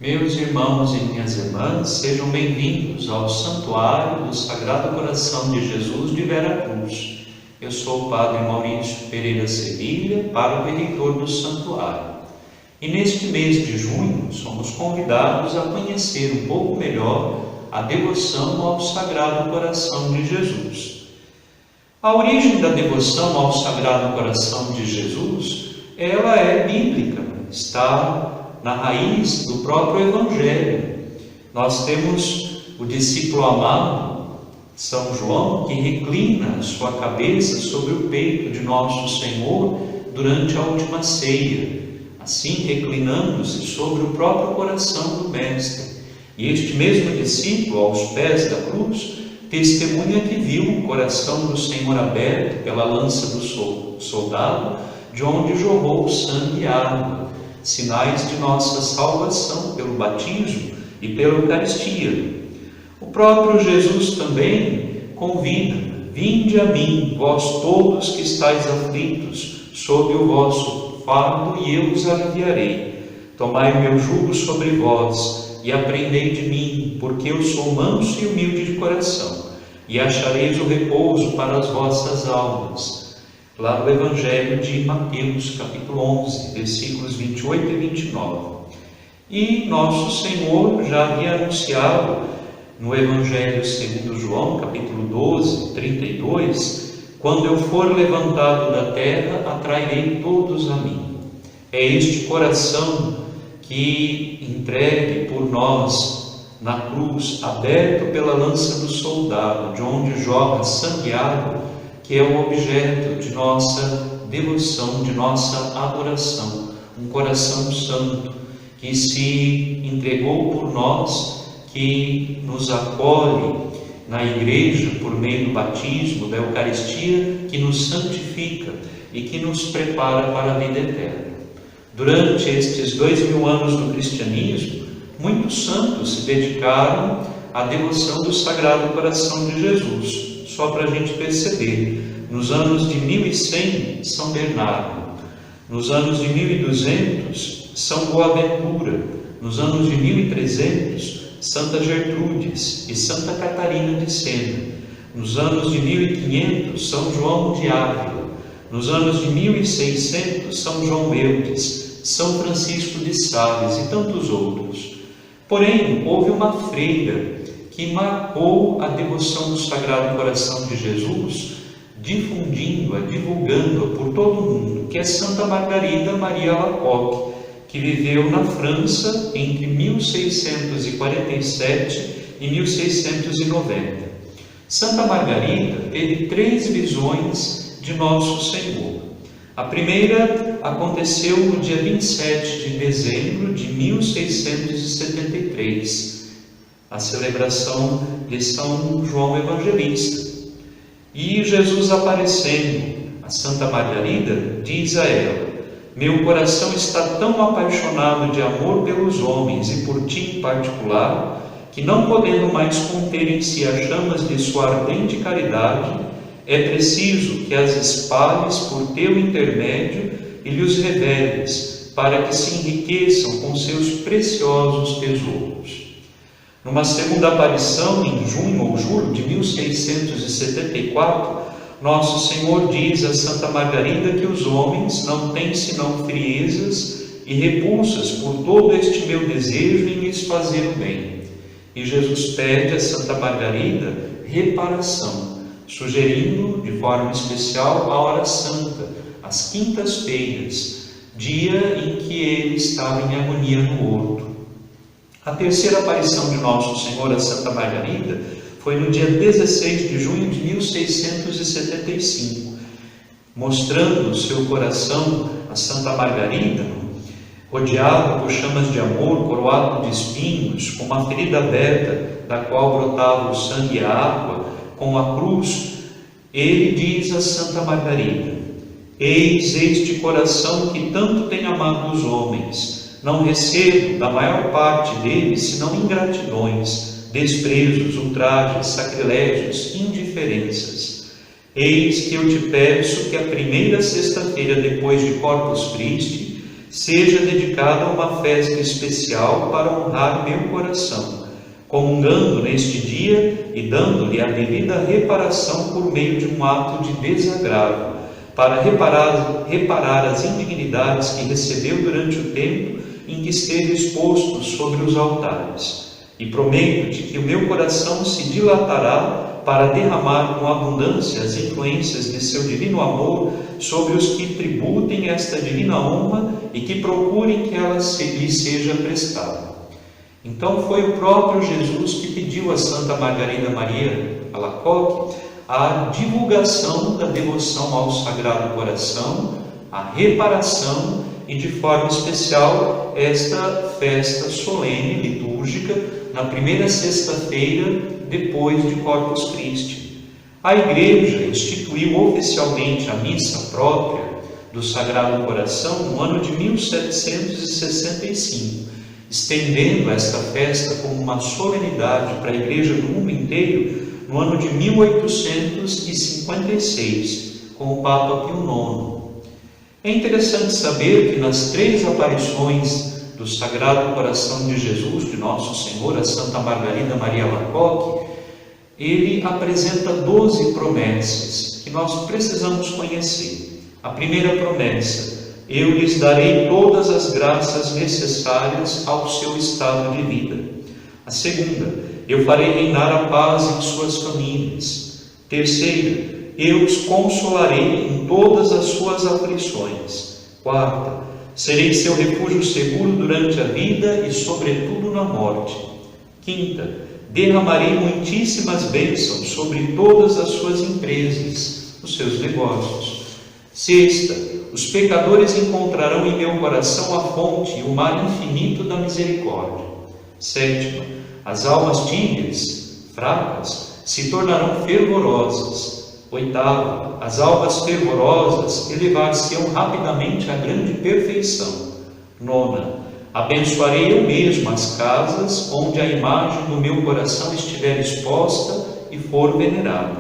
Meus irmãos e minhas irmãs, sejam bem-vindos ao Santuário do Sagrado Coração de Jesus de Veracruz. Eu sou o Padre Maurício Pereira Sevilha, pároco e reitor do Santuário. E neste mês de junho, somos convidados a conhecer um pouco melhor a devoção ao Sagrado Coração de Jesus. A origem da devoção ao Sagrado Coração de Jesus, ela é bíblica, está na raiz do próprio Evangelho. Nós temos o discípulo amado, São João, que reclina sua cabeça sobre o peito de nosso Senhor durante a última ceia, assim reclinando-se sobre o próprio coração do Mestre. E este mesmo discípulo, aos pés da cruz, testemunha que viu o coração do Senhor aberto pela lança do soldado, de onde jorrou sangue e água, sinais de nossa salvação pelo batismo e pela Eucaristia. O próprio Jesus também convida: vinde a mim, vós todos que estáis aflitos, sob o vosso fardo, e eu os aliviarei. Tomai o meu jugo sobre vós, e aprendei de mim, porque eu sou manso e humilde de coração, e achareis o repouso para as vossas almas. Lá no Evangelho de Mateus, capítulo 11, versículos 28 e 29. E nosso Senhor já havia anunciado no Evangelho segundo João, capítulo 12, 32, quando eu for levantado da terra, atrairei todos a mim. É este coração que, entregue por nós na cruz, aberto pela lança do soldado, de onde jorra sangue e água, que é o objeto de nossa devoção, de nossa adoração. Um coração santo que se entregou por nós, que nos acolhe na igreja por meio do batismo, da Eucaristia, que nos santifica e que nos prepara para a vida eterna. Durante estes 2000 anos do cristianismo, muitos santos se dedicaram à devoção do Sagrado Coração de Jesus. Só para a gente perceber: nos anos de 1100, São Bernardo; nos anos de 1200, São Boaventura; nos anos de 1300, Santa Gertrudes e Santa Catarina de Sena; nos anos de 1500, São João de Ávila; nos anos de 1600, São João Eudes, São Francisco de Sales e tantos outros. Porém, houve uma freira que marcou a devoção do Sagrado Coração de Jesus, difundindo-a, divulgando-a por todo o mundo, que é Santa Margarida Maria Alacoque, que viveu na França entre 1647 e 1690. Santa Margarida teve 3 visões de Nosso Senhor. A primeira aconteceu no dia 27 de dezembro de 1673, a celebração de São João Evangelista. E Jesus, aparecendo a Santa Margarida, diz a ela: meu coração está tão apaixonado de amor pelos homens e por ti em particular, que não podendo mais conter em si as chamas de sua ardente caridade, é preciso que as espalhes por teu intermédio e lhes reveles, para que se enriqueçam com seus preciosos tesouros. Numa segunda aparição, em junho ou julho de 1674, Nosso Senhor diz a Santa Margarida que os homens não têm senão friezas e repulsas por todo este meu desejo em lhes fazer o bem. E Jesus pede a Santa Margarida reparação, sugerindo de forma especial a hora santa, às quintas-feiras, dia em que ele estava em agonia no horto. A terceira aparição de Nosso Senhor a Santa Margarida foi no dia 16 de junho de 1675, mostrando o seu coração a Santa Margarida, rodeado por chamas de amor, coroado de espinhos, com uma ferida aberta, da qual brotava o sangue e a água, com a cruz. Ele diz a Santa Margarida: eis este coração que tanto tem amado os homens. Não recebo da maior parte deles senão ingratidões, desprezos, ultrajes, sacrilégios, indiferenças. Eis que eu te peço que a primeira sexta-feira depois de Corpus Christi seja dedicada a uma festa especial para honrar meu coração, comungando neste dia e dando-lhe a devida reparação por meio de um ato de desagravo, para reparar as indignidades que recebeu durante o tempo em que esteve exposto sobre os altares. E prometo-te que o meu coração se dilatará para derramar com abundância as influências de seu divino amor sobre os que tributem esta divina honra e que procurem que ela lhe seja prestada. Então foi o próprio Jesus que pediu a Santa Margarida Maria Alacoque a divulgação da devoção ao Sagrado Coração, a reparação e, de forma especial, esta festa solene, litúrgica, na primeira sexta-feira depois de Corpus Christi. A Igreja instituiu oficialmente a missa própria do Sagrado Coração no ano de 1765, estendendo esta festa como uma solenidade para a Igreja do mundo inteiro no ano de 1856, com o Papa Pio IX. É interessante saber que nas 3 aparições do Sagrado Coração de Jesus, de Nosso Senhor, a Santa Margarida Maria Alacoque, ele apresenta 12 promessas que nós precisamos conhecer. A primeira promessa: eu lhes darei todas as graças necessárias ao seu estado de vida. A segunda: eu farei reinar a paz em suas famílias. Terceira: eu os consolarei em todas as suas aflições. Quarta: serei seu refúgio seguro durante a vida e sobretudo na morte. Quinta: derramarei muitíssimas bênçãos sobre todas as suas empresas, os seus negócios. Sexta: os pecadores encontrarão em meu coração a fonte e o mar infinito da misericórdia. Sétima: as almas tíbias, fracas, se tornarão fervorosas. Oitava: as almas fervorosas elevar-se-ão rapidamente à grande perfeição. Nona: abençoarei eu mesmo as casas onde a imagem do meu coração estiver exposta e for venerada.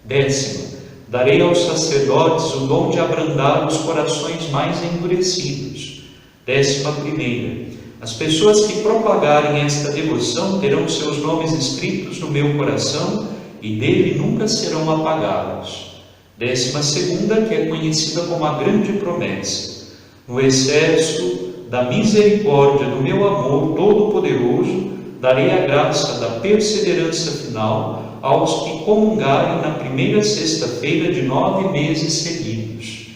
Décima: darei aos sacerdotes o dom de abrandar os corações mais endurecidos. 11ª: as pessoas que propagarem esta devoção terão seus nomes escritos no meu coração e dele nunca serão apagados. 12ª, que é conhecida como a grande promessa: no excesso da misericórdia do meu amor todo-poderoso, darei a graça da perseverança final aos que comungarem na primeira sexta-feira de 9 meses seguidos.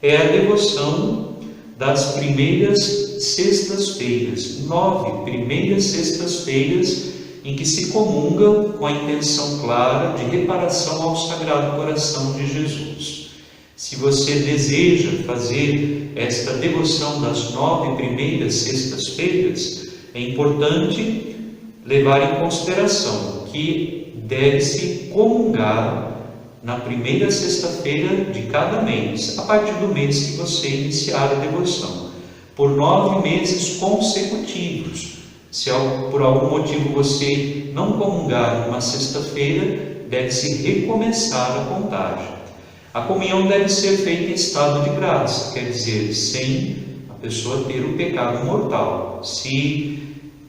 É a devoção das primeiras sextas-feiras, 9 primeiras sextas-feiras, em que se comunga com a intenção clara de reparação ao Sagrado Coração de Jesus. Se você deseja fazer esta devoção das 9 primeiras sextas-feiras, é importante levar em consideração que deve-se comungar na primeira sexta-feira de cada mês, a partir do mês que você iniciar a devoção, por 9 meses consecutivos. Se por algum motivo você não comungar numa sexta-feira, deve-se recomeçar a contagem. A comunhão deve ser feita em estado de graça, quer dizer, sem a pessoa ter o pecado mortal. Se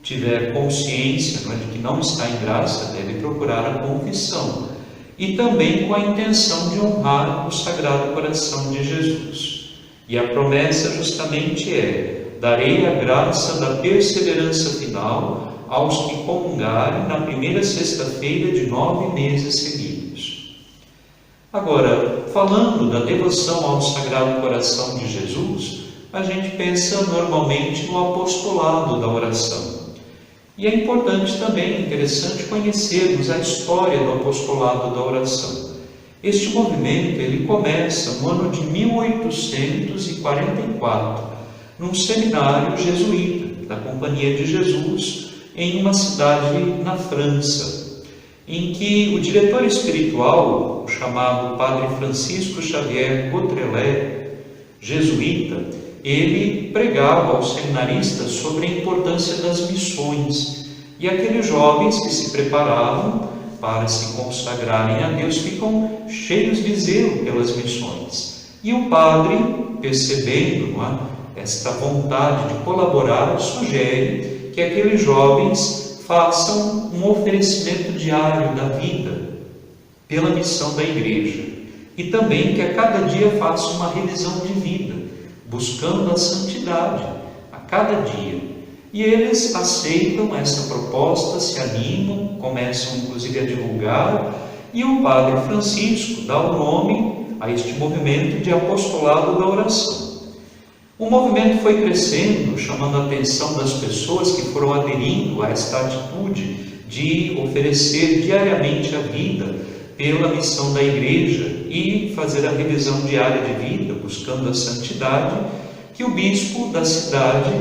tiver consciência de que não está em graça, deve procurar a confissão. E também com a intenção de honrar o Sagrado Coração de Jesus. E a promessa justamente é: darei a graça da perseverança final aos que comungarem na primeira sexta-feira de 9 meses seguidos. Agora, falando da devoção ao Sagrado Coração de Jesus, a gente pensa normalmente no apostolado da oração. E é importante também, interessante, conhecermos a história do apostolado da oração. Este movimento ele começa no ano de 1844, num seminário jesuíta da Companhia de Jesus, em uma cidade na França, em que o diretor espiritual, o chamado Padre Francisco Xavier Cotrelet, jesuíta, ele pregava aos seminaristas sobre a importância das missões, e aqueles jovens que se preparavam para se consagrarem a Deus ficam cheios de zelo pelas missões. E o padre, percebendo esta vontade de colaborar sugere que aqueles jovens façam um oferecimento diário da vida pela missão da igreja e também que a cada dia façam uma revisão de vida, buscando a santidade a cada dia. E eles aceitam essa proposta, se animam, começam inclusive a divulgar, e o Padre Francisco dá o nome a este movimento de apostolado da oração. O movimento foi crescendo, chamando a atenção das pessoas que foram aderindo a esta atitude de oferecer diariamente a vida pela missão da igreja e fazer a revisão diária de vida, buscando a santidade, que o bispo da cidade,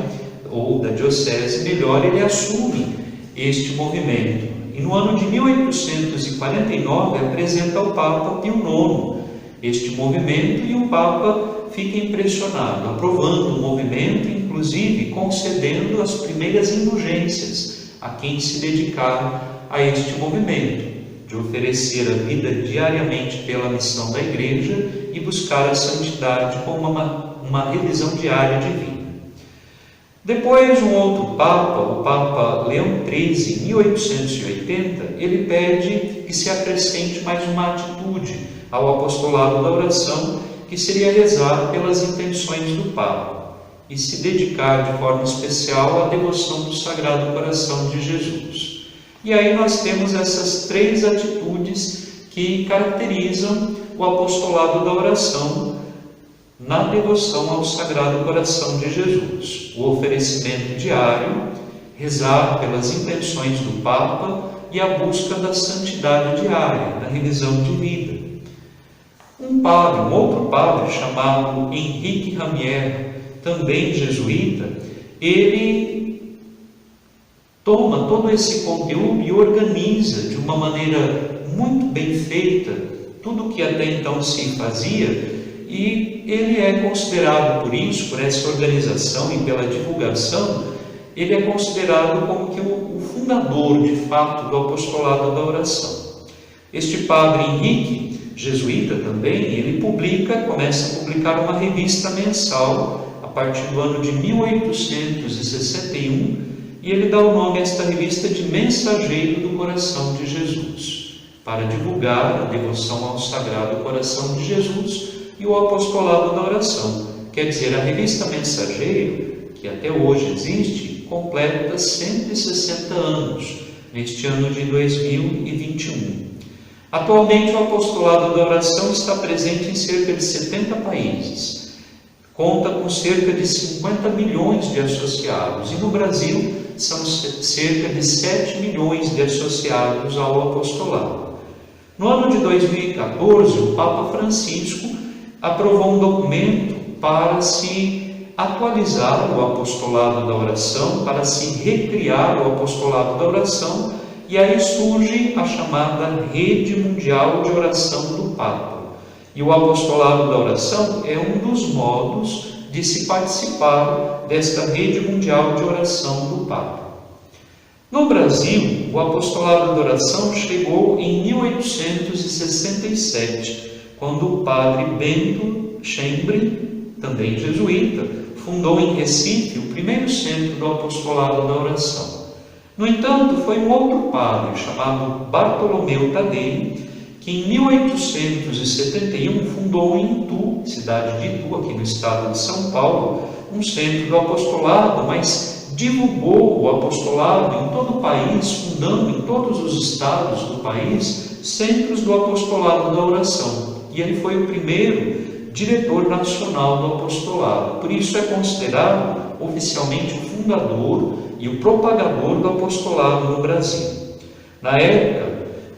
ou da diocese, melhor, ele assume este movimento. E no ano de 1849 apresenta ao Papa Pio IX este movimento, e o Papa fica impressionado, aprovando o movimento, inclusive concedendo as primeiras indulgências a quem se dedicar a este movimento, de oferecer a vida diariamente pela missão da igreja e buscar a santidade com uma revisão diária de vida. Depois, um outro Papa, o Papa Leão XIII, em 1880, ele pede que se acrescente mais uma atitude ao apostolado da oração, que seria rezar pelas intenções do Papa e se dedicar de forma especial à devoção do Sagrado Coração de Jesus. E aí nós temos essas três atitudes que caracterizam o apostolado da oração na devoção ao Sagrado Coração de Jesus: o oferecimento diário, rezar pelas intenções do Papa e a busca da santidade diária, da revisão de vida. Um outro padre chamado Henrique Ramier, também jesuíta, ele toma todo esse conteúdo e organiza de uma maneira muito bem feita tudo o que até então se fazia, e ele é considerado por isso, por essa organização e pela divulgação, ele é considerado como que o fundador, de fato, do apostolado da oração. Este padre Henrique, jesuíta também, ele começa a publicar uma revista mensal a partir do ano de 1861, e ele dá o nome a esta revista de Mensageiro do Coração de Jesus, para divulgar a devoção ao Sagrado Coração de Jesus e o apostolado da oração. Quer dizer, a revista Mensageiro, que até hoje existe, completa 160 anos, neste ano de 2021. Atualmente, o apostolado da oração está presente em cerca de 70 países. Conta com cerca de 50 milhões de associados, e no Brasil são cerca de 7 milhões de associados ao apostolado. No ano de 2014, o Papa Francisco aprovou um documento para se atualizar o apostolado da oração, para se recriar o apostolado da oração, e aí surge a chamada Rede Mundial de Oração do Papa. E o apostolado da oração é um dos modos de se participar desta Rede Mundial de Oração do Papa. No Brasil, o apostolado da oração chegou em 1867, quando o padre Bento Chembre, também jesuíta, fundou em Recife o primeiro centro do apostolado da oração. No entanto, foi um outro padre, chamado Bartolomeu Tadei, que em 1871 fundou em Itu, cidade de Itu, aqui no estado de São Paulo, um centro do apostolado, mas divulgou o apostolado em todo o país, fundando em todos os estados do país centros do apostolado da oração. E ele foi o primeiro diretor nacional do apostolado. Por isso é considerado oficialmente o fundador e o propagador do apostolado no Brasil. Na época,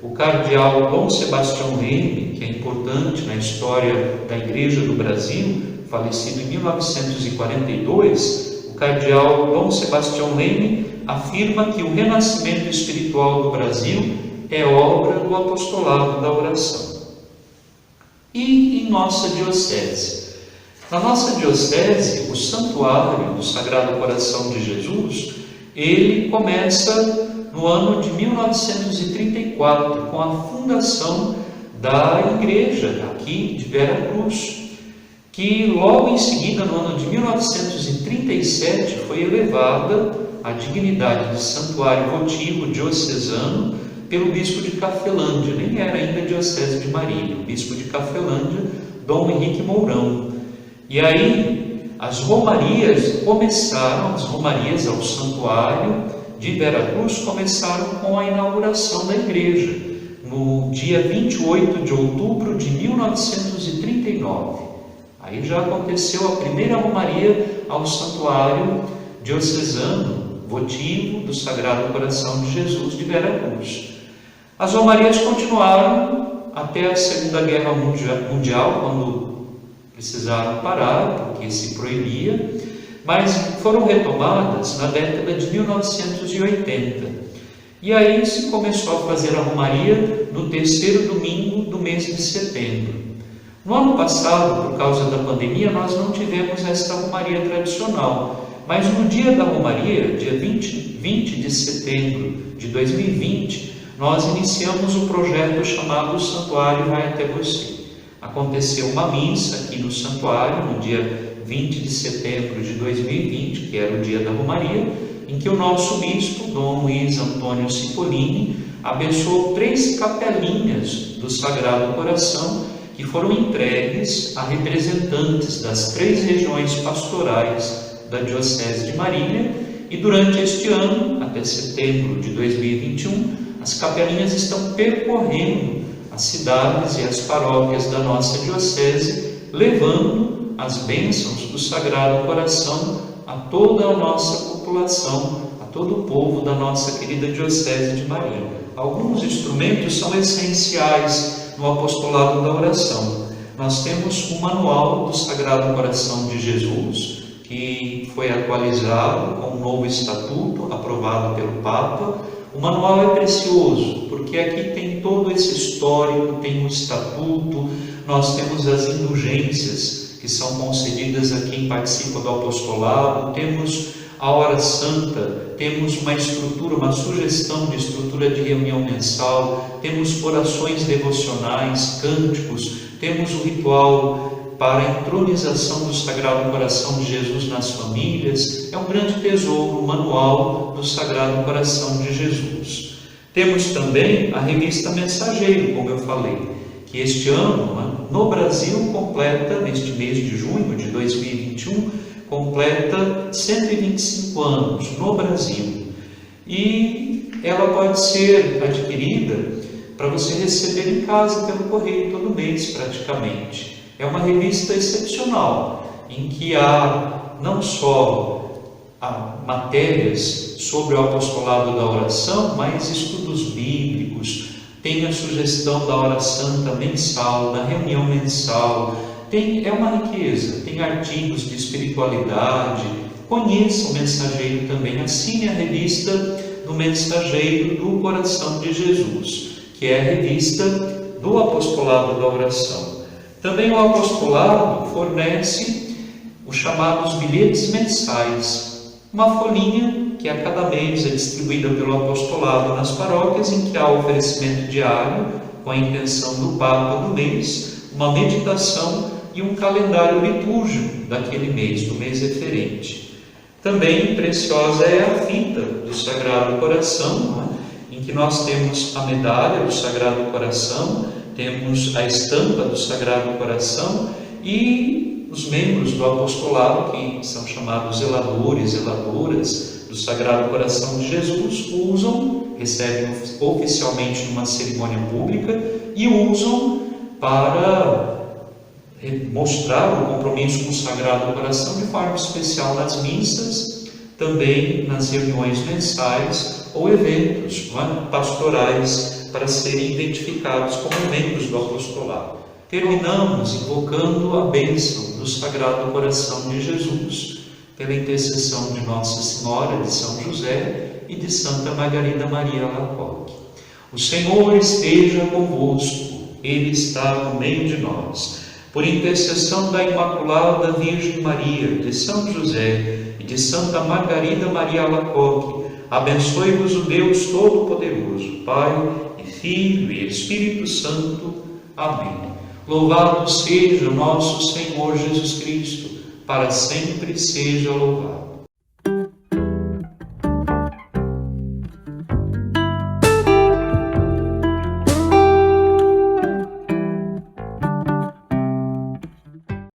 o cardeal Dom Sebastião Leme, que é importante na história da Igreja do Brasil, falecido em 1942, o cardeal Dom Sebastião Leme afirma que o renascimento espiritual do Brasil é obra do apostolado da oração. E em nossa diocese? Na nossa diocese, o Santuário do Sagrado Coração de Jesus, ele começa no ano de 1934, com a fundação da igreja aqui de Vera Cruz, que logo em seguida, no ano de 1937, foi elevada à dignidade de santuário votivo diocesano pelo bispo de Cafelândia. Nem era ainda a diocese de Marília, o bispo de Cafelândia, Dom Henrique Mourão. E aí as romarias ao santuário de Veracruz começaram com a inauguração da igreja, no dia 28 de outubro de 1939. Aí já aconteceu a primeira romaria ao santuário diocesano votivo do Sagrado Coração de Jesus de Veracruz. As romarias continuaram até a Segunda Guerra Mundial, quando precisaram parar, porque se proibia, mas foram retomadas na década de 1980. E aí se começou a fazer a romaria no terceiro domingo do mês de setembro. No ano passado, por causa da pandemia, nós não tivemos esta romaria tradicional, mas no dia da romaria, dia 20 de setembro de 2020, nós iniciamos o projeto chamado O Santuário Vai Até Você. Aconteceu uma missa aqui no santuário, no dia 20 de setembro de 2020, que era o dia da romaria, em que o nosso bispo, Dom Luiz Antônio Cipollini, abençoou 3 capelinhas do Sagrado Coração, que foram entregues a representantes das 3 regiões pastorais da Diocese de Marília, e durante este ano, até setembro de 2021, as capelinhas estão percorrendo as cidades e as paróquias da nossa Diocese, levando as bênçãos do Sagrado Coração a toda a nossa população, a todo o povo da nossa querida Diocese de Marília. Alguns instrumentos são essenciais no apostolado da oração. Nós temos o Manual do Sagrado Coração de Jesus, que foi atualizado com um novo estatuto aprovado pelo Papa. O manual é precioso, porque aqui tem todo esse histórico, tem o estatuto, nós temos as indulgências que são concedidas a quem participa do apostolado, temos a hora santa, temos uma estrutura, uma sugestão de estrutura de reunião mensal, temos orações devocionais, cânticos, temos o ritual para a entronização do Sagrado Coração de Jesus nas famílias. É um grande tesouro, o Manual do Sagrado Coração de Jesus. Temos também a revista Mensageiro, como eu falei, que este ano, no Brasil, completa, neste mês de junho de 2021, completa 125 anos no Brasil. E ela pode ser adquirida para você receber em casa pelo correio todo mês, praticamente. É uma revista excepcional, em que há não só matérias sobre o apostolado da oração, mas estudos bíblicos, tem a sugestão da hora santa mensal, da reunião mensal, é uma riqueza, tem artigos de espiritualidade. Conheça o Mensageiro também, assine a revista do Mensageiro do Coração de Jesus, que é a revista do apostolado da oração. Também o apostolado fornece os chamados bilhetes mensais, uma folhinha que a cada mês é distribuída pelo apostolado nas paróquias, em que há o oferecimento diário com a intenção do Papa do mês, uma meditação e um calendário litúrgico daquele mês, do mês referente. Também preciosa é a fita do Sagrado Coração, em que nós temos a medalha do Sagrado Coração, temos a estampa do Sagrado Coração e os membros do apostolado, que são chamados zeladores, zeladoras do Sagrado Coração de Jesus, recebem oficialmente numa cerimônia pública e usam para mostrar o compromisso com o Sagrado Coração de forma especial nas missas, também nas reuniões mensais ou eventos pastorais para serem identificados como membros do apostolado. Terminamos invocando a bênção do Sagrado Coração de Jesus, pela intercessão de Nossa Senhora de São José e de Santa Margarida Maria Alacoque. O Senhor esteja convosco, Ele está no meio de nós. Por intercessão da Imaculada Virgem Maria, de São José e de Santa Margarida Maria Alacoque, abençoe-vos o Deus Todo-Poderoso, Pai e Filho e Espírito Santo. Amém. Louvado seja nosso Senhor Jesus Cristo, para sempre seja louvado.